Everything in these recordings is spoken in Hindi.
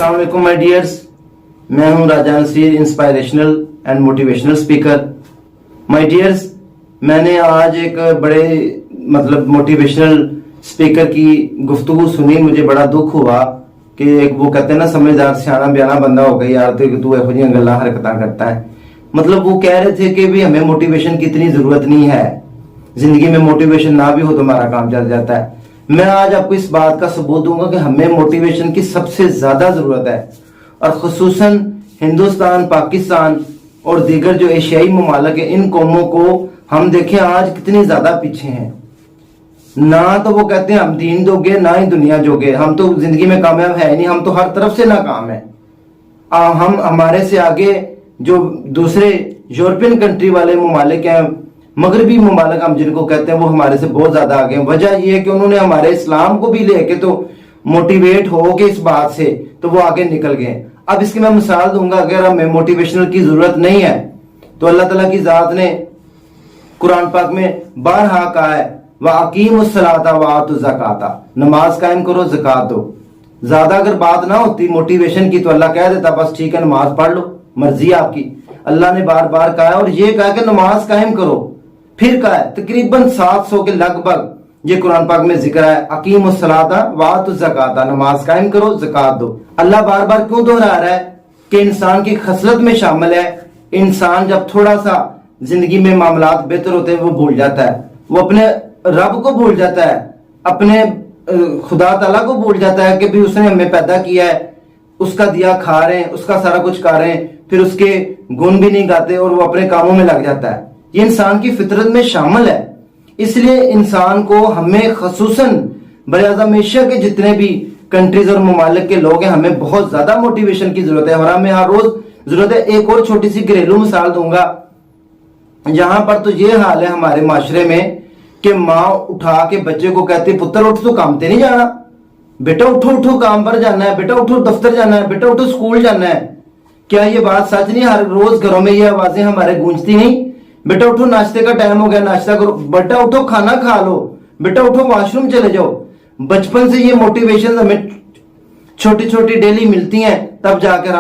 अस्सलाम वालेकुम माय डियर्स, मैं हूं Raja Naseer, inspirational and motivational speaker. My dears, मैंने आज एक बड़े मोटिवेशनल स्पीकर की गुफ्तगू सुनी। मुझे बड़ा दुख हुआ कि एक वो कहते हैं ना, समझदार सियाना बयाना बंदा हो गया यार, तो तू एहो जिहियां गल्लां हरकतां करता है। वो कह रहे थे कि भी हमें मोटिवेशन की इतनी जरूरत नहीं है, जिंदगी में मोटिवेशन ना भी हो तो हमारा काम चल जाता है। मैं आज आपको इस बात का सबूत दूंगा कि हमें मोटिवेशन की सबसे ज्यादा जरूरत है, और खुसूसन हिंदुस्तान, पाकिस्तान और दीगर जो एशियाई ममालिक है, इन कौमों को हम देखें आज कितनी ज्यादा पीछे हैं। ना तो वो कहते हैं हम दीन दोगे, ना ही दुनिया जोगे, हम तो जिंदगी में कामयाब है नहीं, हम तो हर तरफ से नाकाम है। हम हमारे से आगे जो दूसरे यूरोपियन कंट्री वाले ममालिक हैं, मगरबी ममालिक हम जिनको कहते हैं, वो हमारे से बहुत ज्यादा आगे हैं। वजह यह है कि उन्होंने हमारे इस्लाम को भी लेके तो मोटिवेट हो के इस बात से तो वो आगे निकल गए। अब इसकी मैं मिसाल दूंगा। अगर हमें मोटिवेशनल की जरूरत नहीं है तो अल्लाह ताला की जात ने कुरान पाक में बारहा कहा है, व अकीमुस्सलाता व आतुज़ ज़काता, नमाज कायम करो, ज़कात दो। ज्यादा अगर बात ना होती मोटिवेशन की तो अल्लाह कह देता बस ठीक है, नमाज पढ़ लो, मर्जी आपकी। अल्लाह ने बार बार कहा है, और ये कहा कि नमाज कायम करो। फिर कहा है तकरीबन 700 के लगभग ये कुरान पाक में जिक्र है, अकीमुस्सलाता व आतुज़ ज़काता, नमाज कायम करो, ज़कात दो। अल्लाह बार बार क्यों दोहरा रहा है कि इंसान की खसलत में शामिल है। इंसान जब थोड़ा सा जिंदगी में मामलात बेहतर होते हैं वो भूल जाता है, वो अपने रब को भूल जाता है, अपने खुदा ताला को भूल जाता है कि भी उसने हमें पैदा किया है, उसका दिया खा रहे हैं, उसका सारा कुछ खा रहे हैं, फिर उसके गुण भी नहीं गाते और वो अपने कामों में लग जाता है। ये इंसान की फितरत में शामिल है। इसलिए इंसान को हमें खसूसन बराज़म एशिया के जितने भी कंट्रीज और ममालिक के लोग हैं, हमें बहुत ज्यादा मोटिवेशन की जरूरत है और हमें हर रोज जरूरत है। एक और छोटी सी घरेलू मिसाल दूंगा। यहां पर तो ये हाल है हमारे माशरे में कि माँ उठा के बच्चे को कहती है, पुत्र उठ, तो काम ते नहीं जाना, बेटा उठो उठो काम पर जाना है, बेटा उठो दफ्तर जाना है, बेटा उठो स्कूल जाना है। क्या ये बात सच नहीं? हर रोज घरों में ये आवाजें हमारे गूंजती नहीं? बेटा उठो नाश्ते का टाइम हो गया, नाश्ता करो, बेटा उठो खाना खा लो, बेटा उठो वॉशरूम चले जाओ। बचपन से ये मोटिवेशन हमें छोटी छोटी डेली मिलती हैं, तब जाकर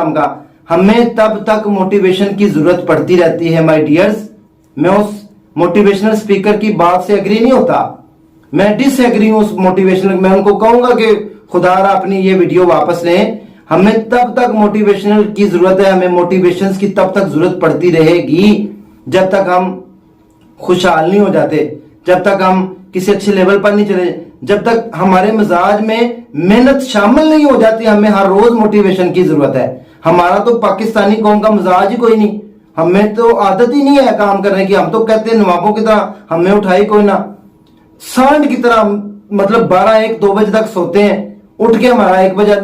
हमें तब तक मोटिवेशन की जरूरत पड़ती रहती है। माय डियर्स, मैं उस मोटिवेशनल स्पीकर की बात से एग्री नहीं होता, मैं डिसएग्री हूं उस मोटिवेशनल। मैं उनको कहूंगा कि खुदारा अपनी ये वीडियो वापस लें। हमें तब तक मोटिवेशनल की जरूरत है, हमें मोटिवेशन की तब तक जरूरत पड़ती रहेगी जब तक हम खुशहाल नहीं हो जाते, जब तक हम किसी अच्छे लेवल पर नहीं चले, जब तक हमारे मिजाज में मेहनत शामिल नहीं हो जाती। हमें हर रोज मोटिवेशन की जरूरत है। हमारा तो पाकिस्तानी कौम का मिजाज ही कोई नहीं, हमें तो आदत ही नहीं है काम करने की। हम तो कहते हैं नवाबों की तरह हमें उठाई कोई ना, सांड की तरह 12-1-2 बजे तक सोते हैं, उठ के हमारा 1 बजे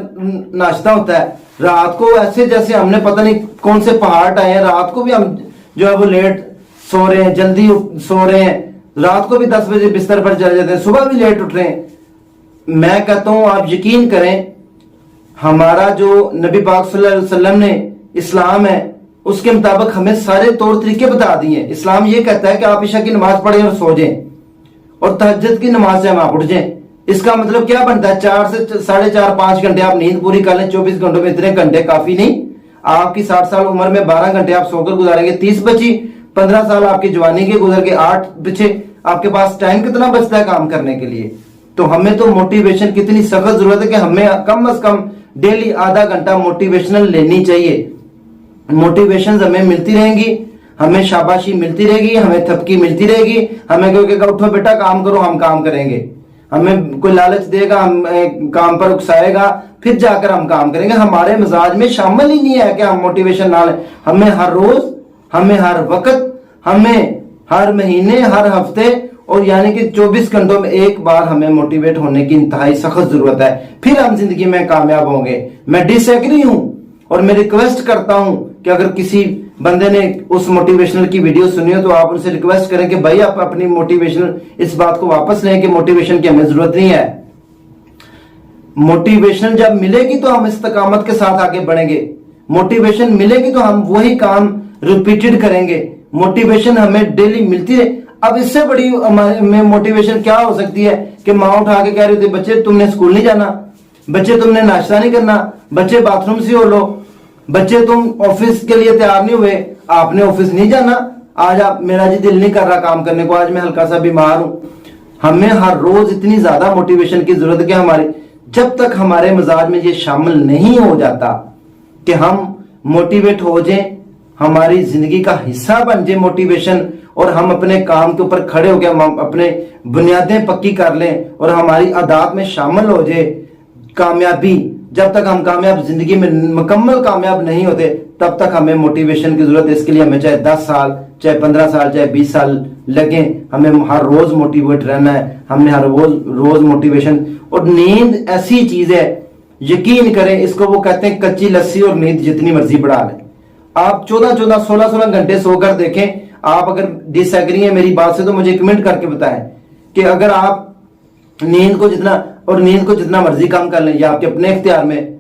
नाश्ता होता है। रात को ऐसे जैसे हमने पता नहीं कौन से पहाड़ आए हैं, रात को भी हम जो है वो लेट सो रहे हैं, जल्दी सो रहे हैं, रात को भी 10 बजे बिस्तर पर चले जाते हैं, सुबह भी लेट उठ रहे हैं। मैं कहता हूं आप यकीन करें, हमारा जो नबी पाक सल्लल्लाहु अलैहि वसल्लम ने इस्लाम है उसके मुताबिक हमें सारे तौर तरीके बता दिए। इस्लाम ये कहता है कि आप ईशा की नमाज पढ़ें और सो जाएं, और तहज्जुद की नमाज से हम आप उठ जाएं। इसका मतलब क्या बनता है? 4 से 4.5-5 घंटे आप नींद पूरी कर लें। 24 घंटों में इतने घंटे काफी नहीं। आपकी 60 साल उम्र में 12 घंटे आप सोकर गुजारेंगे, 30 बची, 15 साल आपकी जवानी के गुजर के 8 बचे, आपके पास टाइम कितना बचता है काम करने के लिए? तो हमें तो मोटिवेशन की इतनी सख्त जरूरत है कि हमें कम से कम डेली आधा घंटा मोटिवेशनल लेनी चाहिए। मोटिवेशन हमें मिलती रहेंगी, हमें शाबाशी मिलती रहेगी, हमें थपकी मिलती रहेगी। हमें कोई कहेगा उठो बेटा काम करो, हम काम करेंगे। हमें कोई लालच देगा, हम काम पर उकसाएगा, फिर जाकर हम काम करेंगे। हमारे मिजाज में शामिल ही नहीं है कि हम मोटिवेशन ना लें। हमें हर रोज, हमें हर वक्त, हमें हर महीने, हर हफ्ते, और यानी कि 24 घंटों में एक बार हमें मोटिवेट होने की इंतहाई सख्त जरूरत है, फिर हम जिंदगी में कामयाब होंगे। मैं डिसएग्री हूं और मैं रिक्वेस्ट करता हूं कि अगर किसी बंदे ने उस मोटिवेशनल की वीडियो सुनी हो तो आप उनसे रिक्वेस्ट करें कि भाई आप अपनी मोटिवेशनल इस बात को वापस लें कि मोटिवेशन की हमें जरूरत नहीं है। मोटिवेशन जब मिलेगी तो हम इस्तकामत के साथ आगे बढ़ेंगे। मोटिवेशन मिलेगी तो हम वही काम रिपीटेड करेंगे। मोटिवेशन हमें डेली मिलती है। अब इससे बड़ी में मोटिवेशन क्या हो सकती है कि माँ उठा के कह रही थी बच्चे तुमने स्कूल नहीं जाना, बच्चे तुमने नाश्ता नहीं करना, बच्चे बाथरूम से हो लो, बच्चे तुम ऑफिस के लिए तैयार नहीं हुए, आपने ऑफिस नहीं जाना, आज आप मेरा जी दिल नहीं कर रहा काम करने को, आज मैं हल्का सा बीमार हूं। हमें हर रोज इतनी ज्यादा मोटिवेशन की जरूरत है कि हमारी जब तक हमारे मिजाज में ये शामिल नहीं हो जाता कि हम मोटिवेट हो जाएं, हमारी जिंदगी का हिस्सा बन जाए मोटिवेशन, और हम अपने काम के ऊपर खड़े हो गए, हम अपने बुनियादें पक्की कर लें और हमारी आदत में शामिल हो जाए कामयाबी। जब तक हम कामयाब जिंदगी में मुकम्मल कामयाब नहीं होते तब तक हमें मोटिवेशन की जरूरत है। इसके लिए हमें चाहे 10 साल, चाहे 15 साल, चाहे 20 साल लगे, हमें हर रोज मोटिवेट रहना है। हमने हर रोज मोटिवेशन, और नींद ऐसी चीज है, यकीन करें, इसको वो कहते हैं कच्ची लस्सी, और नींद जितनी मर्जी बढ़ा लें। आप 14-14, 16-16 घंटे सोकर देखें। आप अगर डिसएग्री है मेरी बात से तो मुझे कमेंट करके बताएं कि अगर आप नींद को जितना मर्जी कम कर लें, या आपके अपने इख्तियार में,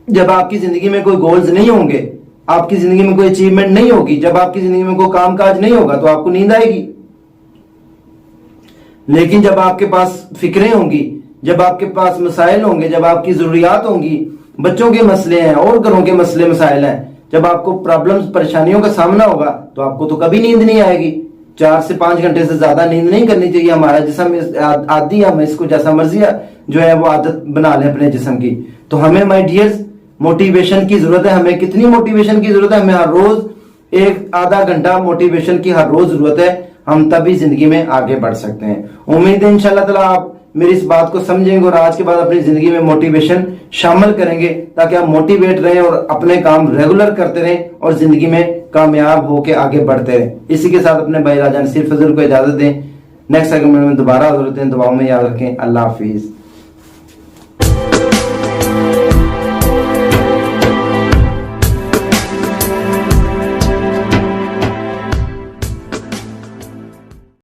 जब आपकी जिंदगी में कोई गोल्स नहीं होंगे, आपकी जिंदगी में कोई अचीवमेंट नहीं होगी, जब आपकी जिंदगी में कोई कामकाज नहीं होगा तो आपको नींद आएगी। लेकिन जब आपके पास फिक्रें होंगी, जब आपके पास मसाइल होंगे, जब आपकी जरूरियात होंगी, बच्चों के मसले हैं और घरों के मसले मसाइल हैं, जब आपको प्रॉब्लम्स परेशानियों का सामना होगा तो आपको तो कभी नींद नहीं आएगी। 4 से 5 घंटे से ज्यादा नींद नहीं करनी चाहिए। हमारा जिस्म आदि, हम इसको जैसा मर्जी जो है वो आदत बना लें अपने जिस्म की। तो हमें माय डियर्स मोटिवेशन की जरूरत है। हमें कितनी मोटिवेशन की जरूरत है? हमें हर रोज 1-आधा घंटा मोटिवेशन की हर रोज जरूरत है। हम तभी जिंदगी में आगे बढ़ सकते हैं। उम्मीद है इंशाल्लाह ताला आप मेरी इस बात को समझेंगे और आज के बाद अपनी जिंदगी में मोटिवेशन शामिल करेंगे, ताकि आप मोटिवेट रहें और अपने काम रेगुलर करते रहें और जिंदगी में कामयाब होकर आगे बढ़ते रहें। इसी के साथ अपने भाई राजा नसीर फजल को इजाजत दें। नेक्स्ट सेगमेंट में दोबारा हाजिर होते हैं। दुआओं में याद रखें। अल्लाह हाफिज।